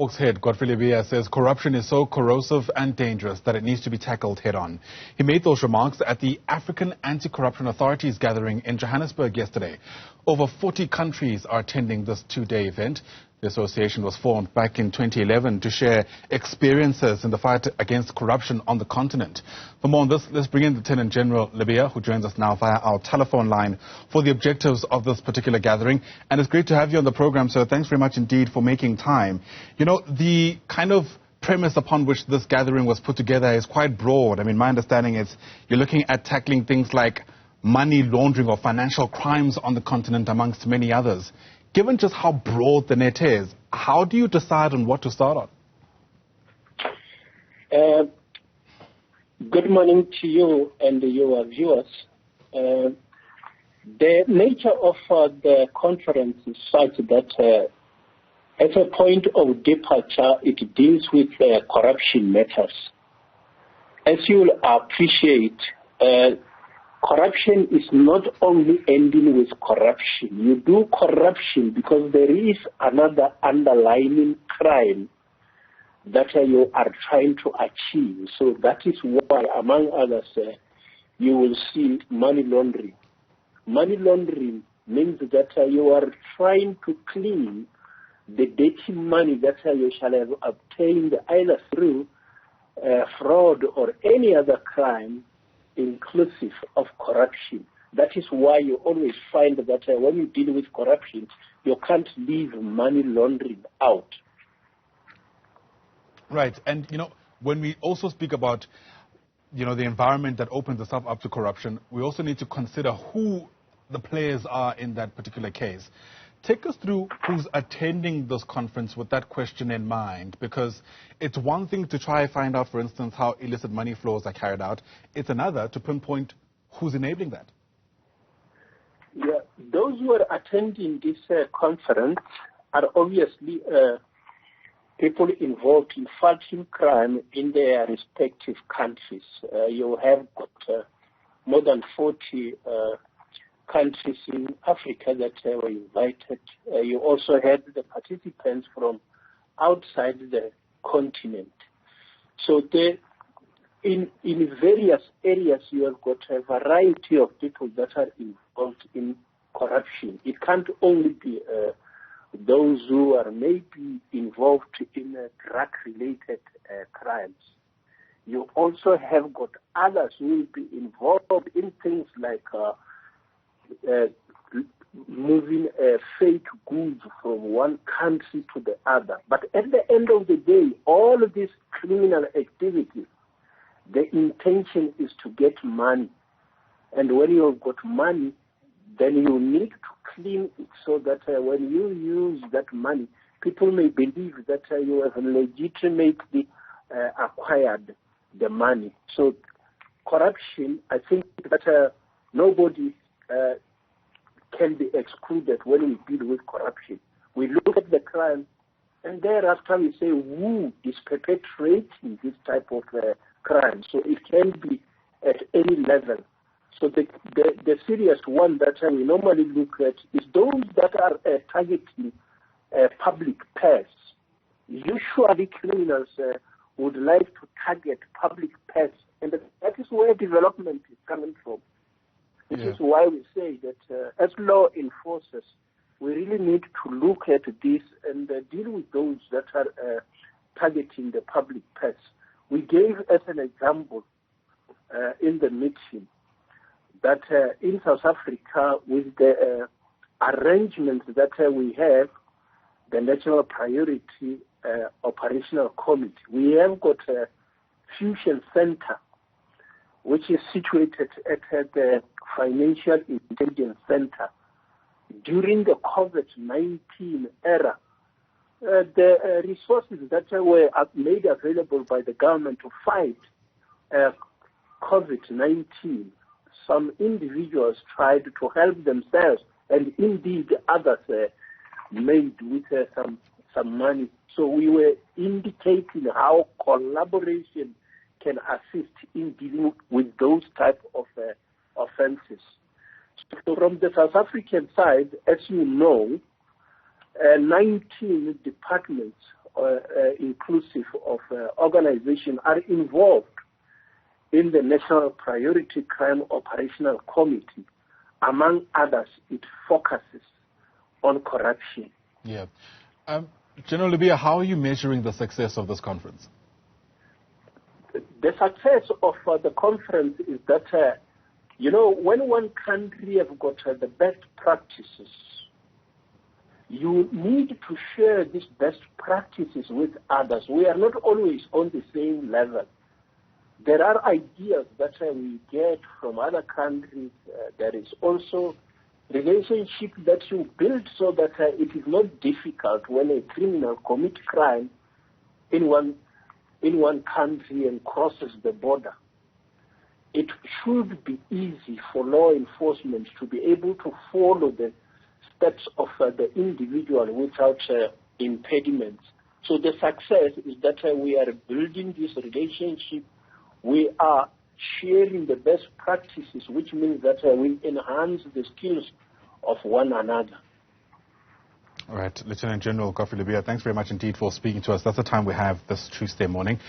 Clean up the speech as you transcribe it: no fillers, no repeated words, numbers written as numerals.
Head Godfrey Lebeya says corruption is so corrosive and dangerous that it needs to be tackled head-on. He made those remarks at the African Anti-Corruption Authorities gathering in Johannesburg yesterday. Over 40 countries are attending this two-day event. The association was formed back in 2011 to share experiences in the fight against corruption on the continent. For more on this, let's bring in Lieutenant General Lebeya, who joins us now via our telephone line for the objectives of this particular gathering. And it's great to have you on the program, sir. Thanks very much indeed for making time. You know, the kind of premise upon which this gathering was put together is quite broad. I mean, my understanding is you're looking at tackling things like money laundering or financial crimes on the continent, amongst many others. Given just how broad the net is, how do you decide on what to start on? Good morning to you and your viewers. The nature of the conference is such that at a point of departure, it deals with corruption matters. As you will appreciate, corruption is not only ending with corruption. You do corruption because there is another underlying crime that you are trying to achieve. So that is why, among others, you will see money laundering. Money laundering means that you are trying to clean the dirty money that you shall have obtained either through fraud or any other crime, inclusive of corruption. That is why you always find that when you deal with corruption, you can't leave money laundering out. Right. And, you know, when we also speak about, you know, the environment that opens itself up to corruption, we also need to consider who the players are in that particular case. Take us through who's attending this conference with that question in mind, because it's one thing to try and find out, for instance, how illicit money flows are carried out. It's another to pinpoint who's enabling that. Yeah, those who are attending this conference are obviously people involved in fighting crime in their respective countries. You have got more than 40 countries in Africa that were invited. You also had the participants from outside the continent. So in various areas, you have got a variety of people that are involved in corruption. It can't only be those who are maybe involved in drug-related crimes. You also have got others who will be involved in things like moving fake goods from one country to the other. But at the end of the day, all of these criminal activities, the intention is to get money. And when you've got money, then you need to clean it so that when you use that money, people may believe that you have legitimately acquired the money. So corruption, I think that nobody can be excluded when we deal with corruption. We look at the crime, and thereafter we say who is perpetrating this type of crime. So it can be at any level. So the serious one that we normally look at is those that are targeting public purse. Usually criminals would like to target public purse, and that is where development is coming from. Which is why we say that as law enforcers, we really need to look at this and deal with those that are targeting the public purse. We gave as an example in the meeting that in South Africa, with the arrangements that we have, the National Priority Operational Committee, we have got a fusion center which is situated at the Financial Intelligence Center. During the COVID-19 era, the resources that were made available by the government to fight COVID-19, some individuals tried to help themselves, and indeed others made with some money. So we were indicating how collaboration can assist in dealing with those type of offenses. So from the South African side, as you know, 19 departments inclusive of organizations are involved in the National Priority Crime Operational Committee. Among others, it focuses on corruption. Yeah. General Lebeya, how are you measuring the success of this conference? The success of the conference is that, when one country have got the best practices, you need to share these best practices with others. We are not always on the same level. There are ideas that we get from other countries. There is also relationship that you build so that it is not difficult when a criminal commits crime in one country and crosses the border. It should be easy for law enforcement to be able to follow the steps of the individual without impediments. So the success is that we are building this relationship. We are sharing the best practices, which means that we enhance the skills of one another. All right, Lieutenant General Godfrey Lebeya, thanks very much indeed for speaking to us. That's the time we have this Tuesday morning.